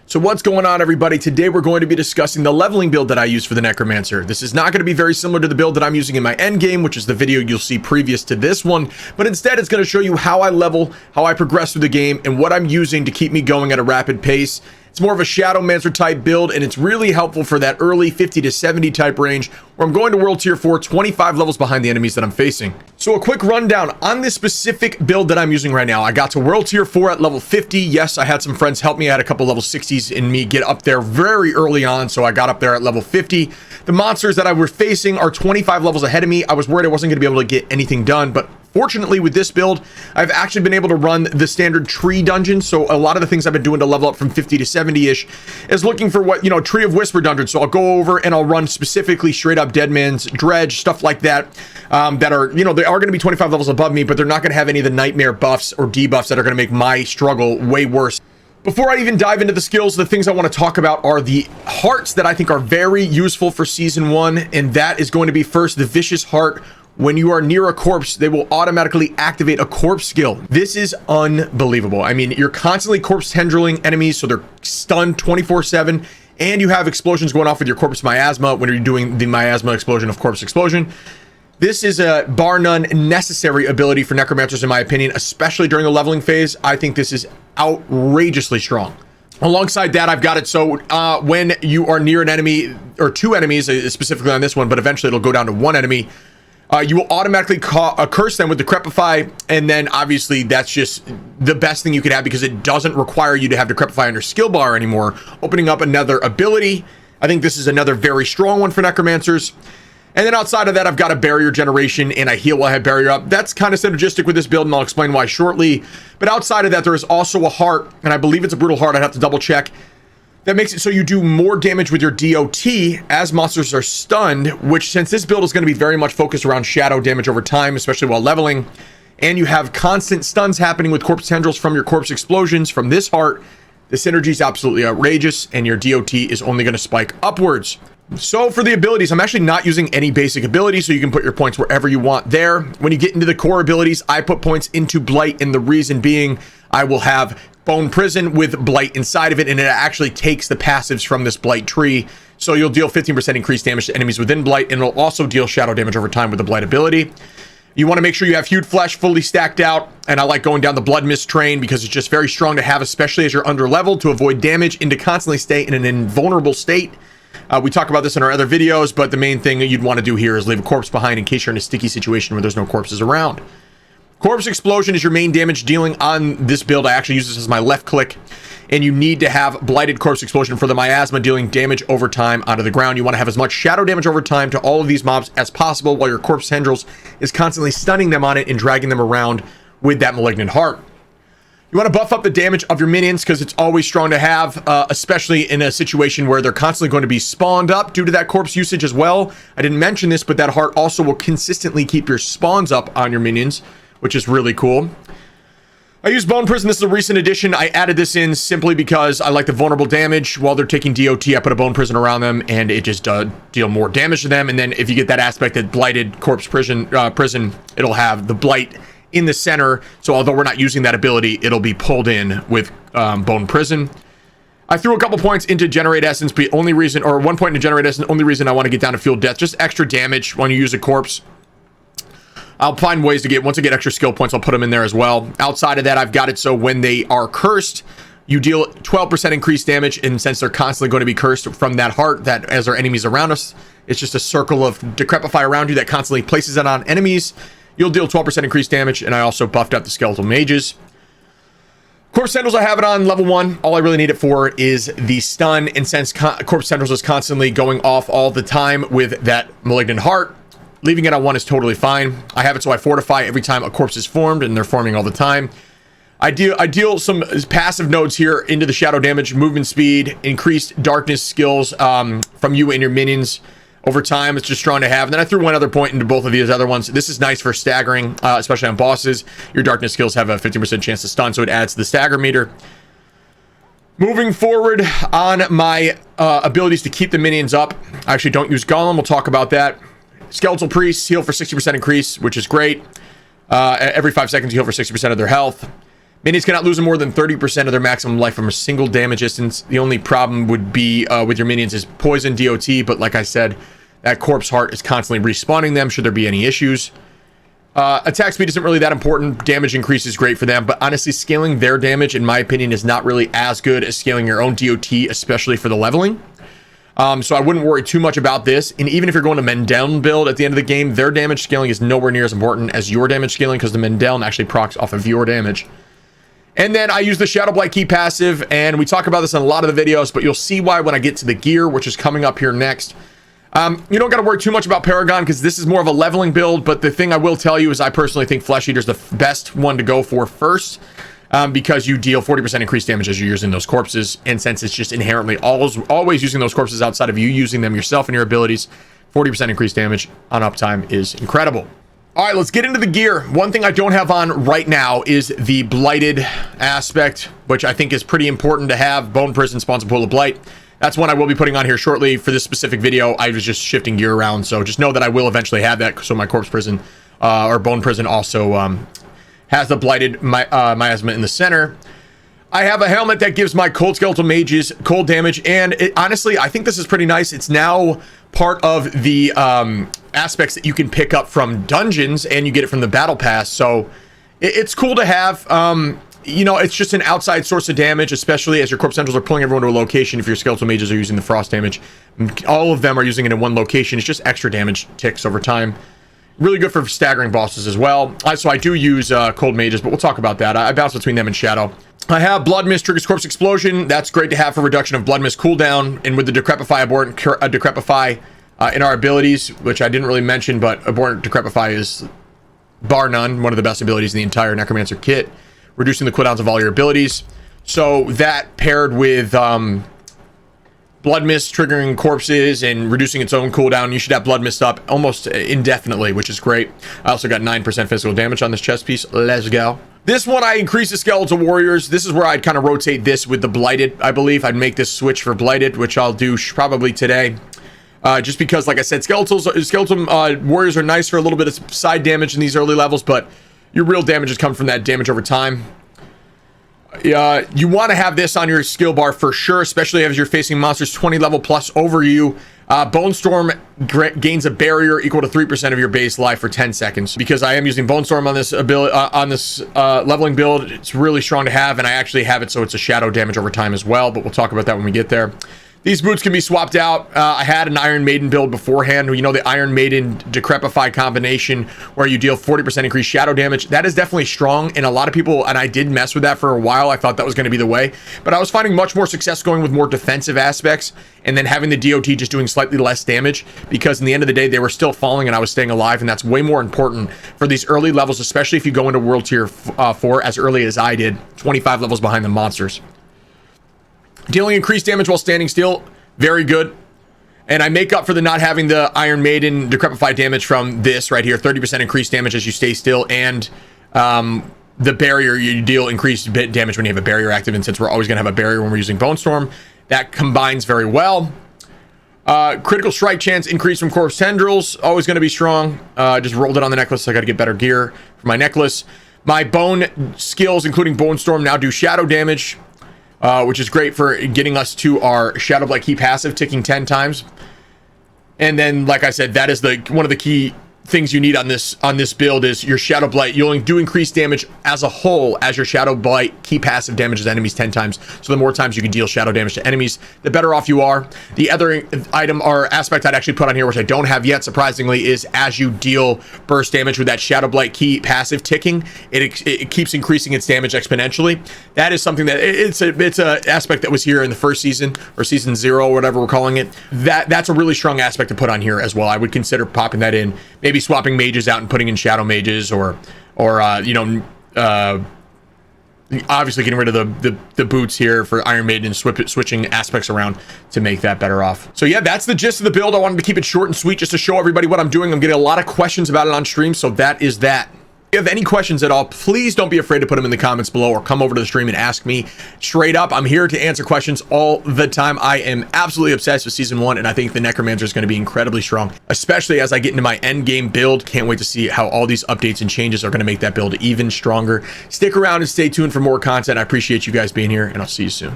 So what's going on, everybody? Today we're going to be discussing the leveling build that I use for the Necromancer. This is not going to be very similar to the build that I'm using in my end game, which is the video you'll see previous to this one, but instead it's going to show you how I level, how I progress through the game, and what I'm using to keep me going at a rapid pace. It's more of a Shadowmancer type build, and it's really helpful for that early 50 to 70 type range where I'm going to World Tier 4, 25 levels behind the enemies that I'm facing. So a quick rundown on this specific build that I'm using right now. I got to World Tier 4 at level 50. Yes, I had some friends help me. I had a couple level 60s in me get up there very early on, so I got up there at level 50. The monsters that I was facing are 25 levels ahead of me. I was worried I wasn't going to be able to get anything done, but fortunately with this build, I've actually been able to run the standard tree dungeon. So a lot of the things I've been doing to level up from 50 to 70-ish is looking for what, Tree of Whisper dungeon. So I'll go over and I'll run specifically straight up Dead Man's Dredge, stuff like that, that are, they are going to be 25 levels above me, but they're not going to have any of the nightmare buffs or debuffs that are going to make my struggle way worse. Before I even dive into the skills, the things I want to talk about are the hearts that I think are very useful for Season 1, and that is going to be first the Vicious Heart. When you are near a corpse, they will automatically activate a corpse skill. This is unbelievable. I mean, you're constantly corpse tendriling enemies, so they're stunned 24/7, and you have explosions going off with your corpse miasma when you're doing the miasma explosion of corpse explosion. This is a bar none necessary ability for necromancers, in my opinion, especially during the leveling phase. I think this is outrageously strong. Alongside that, I've got it so when you are near an enemy, or two enemies, specifically on this one, but eventually it'll go down to one enemy, you will automatically curse them with Decrepify, and then obviously that's just the best thing you could have because it doesn't require you to have Decrepify on your skill bar anymore, opening up another ability. I think this is another very strong one for necromancers. And then outside of that, I've got a barrier generation and I heal while I have barrier up. That's kind of synergistic with this build, and I'll explain why shortly. But outside of that, there is also a heart, and I believe it's a brutal heart. I'd have to double check. That makes it so you do more damage with your DOT as monsters are stunned, which, since this build is going to be very much focused around shadow damage over time, especially while leveling, and you have constant stuns happening with corpse tendrils from your corpse explosions from this heart, the synergy is absolutely outrageous, and your DOT is only going to spike upwards. So for the abilities, I'm actually not using any basic abilities, so you can put your points wherever you want there. When you get into the core abilities, I put points into Blight, and the reason being I will have Bone Prison with Blight inside of it, and it actually takes the passives from this Blight tree. So you'll deal 15% increased damage to enemies within Blight, and it'll also deal shadow damage over time with the Blight ability. You want to make sure you have Hued Flesh fully stacked out, and I like going down the Blood Mist train because it's just very strong to have, especially as you're under leveled, to avoid damage and to constantly stay in an invulnerable state. We talk about this in our other videos, but the main thing that you'd want to do here is leave a corpse behind in case you're in a sticky situation where there's no corpses around. Corpse Explosion is your main damage dealing on this build. I actually use this as my left click, and you need to have Blighted Corpse Explosion for the miasma dealing damage over time onto the ground. You want to have as much shadow damage over time to all of these mobs as possible while your corpse tendrils is constantly stunning them on it and dragging them around with that malignant heart. You want to buff up the damage of your minions because it's always strong to have, especially in a situation where they're constantly going to be spawned up due to that corpse usage as well. I didn't mention this, but that heart also will consistently keep your spawns up on your minions, which is really cool. I use Bone Prison. This is a recent addition. I added this in simply because I like the vulnerable damage. While they're taking DOT, I put a Bone Prison around them, and it just deal more damage to them. And then if you get that aspect that Blighted Corpse Prison, it'll have the Blight in the center, so although we're not using that ability, it'll be pulled in with Bone Prison. I threw a couple points into Generate Essence, but only reason, or 1 point into Generate Essence, only reason I want to get down to Fuel Death, just extra damage when you use a corpse. I'll find ways to once I get extra skill points, I'll put them in there as well. Outside of that, I've got it so when they are cursed, you deal 12% increased damage, and since they're constantly going to be cursed from that heart, that as our enemies around us, it's just a circle of Decrepify around you that constantly places it on enemies. You'll deal 12% increased damage, and I also buffed up the Skeletal Mages. Corpse Tendrils, I have it on level 1. All I really need it for is the stun, and since Corpse Tendrils is constantly going off all the time with that Malignant Heart, leaving it on 1 is totally fine. I have it so I fortify every time a corpse is formed, and they're forming all the time. I deal some passive nodes here into the shadow damage, movement speed, increased darkness skills from you and your minions. Over time, it's just strong to have. And then I threw one other point into both of these other ones. This is nice for staggering, especially on bosses. Your darkness skills have a 50% chance to stun, so it adds to the stagger meter. Moving forward on my abilities to keep the minions up, I actually don't use Golem. We'll talk about that. Skeletal Priests heal for 60% increase, which is great. Every 5 seconds, you heal for 60% of their health. Minions cannot lose more than 30% of their maximum life from a single damage distance. The only problem would be with your minions is poison DOT, but like I said, that corpse heart is constantly respawning them should there be any issues. Attack speed isn't really that important. Damage increase is great for them, but honestly, scaling their damage, in my opinion, is not really as good as scaling your own DOT, especially for the leveling. So I wouldn't worry too much about this. And even if you're going to Mendeln build at the end of the game, their damage scaling is nowhere near as important as your damage scaling, because the Mendeln actually procs off of your damage. And then I use the Shadow Blight key passive, and we talk about this in a lot of the videos, but you'll see why when I get to the gear, which is coming up here next. You don't got to worry too much about Paragon, because this is more of a leveling build, but the thing I will tell you is I personally think Flesh Eater is the best one to go for first, because you deal 40% increased damage as you're using those corpses, and since it's just inherently always using those corpses outside of you using them yourself and your abilities, 40% increased damage on uptime is incredible. All right, let's get into the gear. One thing I don't have on right now is the blighted aspect, which I think is pretty important to have. Bone Prison spawns a pool of blight. That's one I will be putting on here shortly. For this specific video, I was just shifting gear around, so just know that I will eventually have that. So my corpse prison or bone prison also has the blighted miasma in the center. I have a helmet that gives my cold skeletal mages cold damage, and honestly, I think this is pretty nice. It's now part of the aspects that you can pick up from dungeons, and you get it from the battle pass, so it's cool to have. You know, it's just an outside source of damage, especially as your corpse centrals are pulling everyone to a location. If your skeletal mages are using the frost damage, all of them are using it in one location. It's just extra damage ticks over time. Really good for staggering bosses as well. So I do use cold mages, but we'll talk about that. I bounce between them and shadow. I have Blood Mist triggers corpse explosion. That's great to have for reduction of Blood Mist cooldown, and with the Decrepify, Abhorrent Decrepify in our abilities, which I didn't really mention, but Abhorrent Decrepify is bar none one of the best abilities in the entire Necromancer kit, reducing the cooldowns of all your abilities. So that paired with Blood Mist triggering corpses and reducing its own cooldown, you should have Blood Mist up almost indefinitely, which is great. I also got 9% physical damage on this chest piece. Let's go. This one, I increase the skeletal warriors. This is where I'd kind of rotate this with the blighted. I believe I'd make this switch for blighted, which I'll do probably today. Just because, like I said, skeletal warriors are nice for a little bit of side damage in these early levels, but your real damage is coming from that damage over time. You want to have this on your skill bar for sure, especially as you're facing monsters 20 level plus over you. Bone Storm gains a barrier equal to 3% of your base life for 10 seconds. Because I am using Bone Storm on this ability, leveling build, it's really strong to have, and I actually have it so it's a shadow damage over time as well, but we'll talk about that when we get there. These boots can be swapped out. I had an Iron Maiden build beforehand. You know, the Iron Maiden Decrepify combination where you deal 40% increased shadow damage. That is definitely strong, and a lot of people, and I did mess with that for a while. I thought that was going to be the way, but I was finding much more success going with more defensive aspects and then having the DOT just doing slightly less damage, because in the end of the day, they were still falling and I was staying alive, and that's way more important for these early levels, especially if you go into World Tier 4 as early as I did, 25 levels behind the monsters. Dealing increased damage while standing still, very good. And I make up for the not having the Iron Maiden Decrepify damage from this right here, 30% increased damage as you stay still, and the barrier, you deal increased bit damage when you have a barrier active, and since we're always going to have a barrier when we're using Bone Storm, that combines very well. Critical strike chance increase from corpse tendrils, always going to be strong. Just rolled it on the necklace, so I got to get better gear for my necklace. My bone skills, including Bone Storm, now do shadow damage, which is great for getting us to our Shadow Blight key passive, ticking 10 times. And then, like I said, that is one of the key things you need on this build is your Shadow Blight. You only do increase damage as a whole as your Shadow Blight key passive damages enemies 10 times. So the more times you can deal shadow damage to enemies, the better off you are. The other item or aspect I'd actually put on here, which I don't have yet, surprisingly, is as you deal burst damage with that Shadow Blight key passive ticking, it keeps increasing its damage exponentially. That is something that it's a aspect that was here in the first season, or season 0, or whatever we're calling it. That's a really strong aspect to put on here as well. I would consider popping that in, maybe swapping mages out and putting in shadow mages, or you know, obviously getting rid of the boots here for Iron Maiden and switching aspects around to make that better off. So yeah, that's the gist of the build. I wanted to keep it short and sweet just to show everybody what I'm doing. I'm getting a lot of questions about it on stream, so that is that. If you have any questions at all, please don't be afraid to put them in the comments below or come over to the stream and ask me straight up. I'm here to answer questions all the time. I am absolutely obsessed with season 1, and I think the Necromancer is going to be incredibly strong, especially as I get into my end game build. Can't wait to see how all these updates and changes are going to make that build even stronger. Stick around and stay tuned for more content. I appreciate you guys being here, and I'll see you soon.